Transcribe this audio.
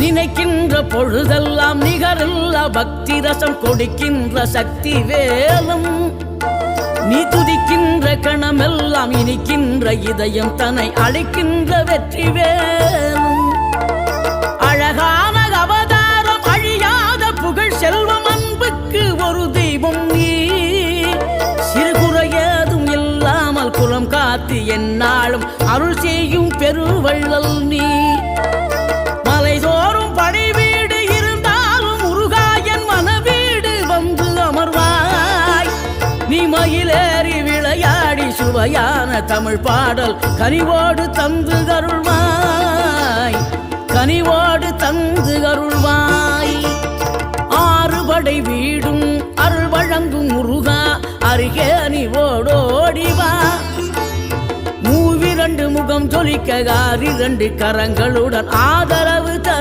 நினைக்கின்ற பொழுதெல்லாம் நிகரில்ல பக்தி ரசம் கொடுக்கின்ற சக்தி வேலும் நீ துதிக்கின்ற கணமெல்லாம் இனிக்கின்ற இதயம் தன்னை அழைக்கின்ற வெற்றி வேலும் அழகான அவதாரம் அழியாத புகழ் செல்வம் அன்புக்கு ஒரு தெய்வம் நீ சிறுகுறையதும் இல்லாமல் குலம் காத்து எந்நாளும் அருள் செய்யும் பெருவள்ளல் நீ மலைதோறும் படை வீடு இருந்தாலும் முருகாயன் மனவீடு வந்து அமர்வாய் நீ மயிலேறி விளையாடி சுவையான தமிழ் பாடல் கனிவோடு தந்து அருள்வாய் கனிவோடு தந்து அருள்வாய் ஆறுபடை வீடும் அருள் வழங்கும் முருகா அருகே நீ ஓடோடிவா மூவிரண்டு முகம் ஜொலிக்க 6 கரங்களுடன் ஆதரவு தரும்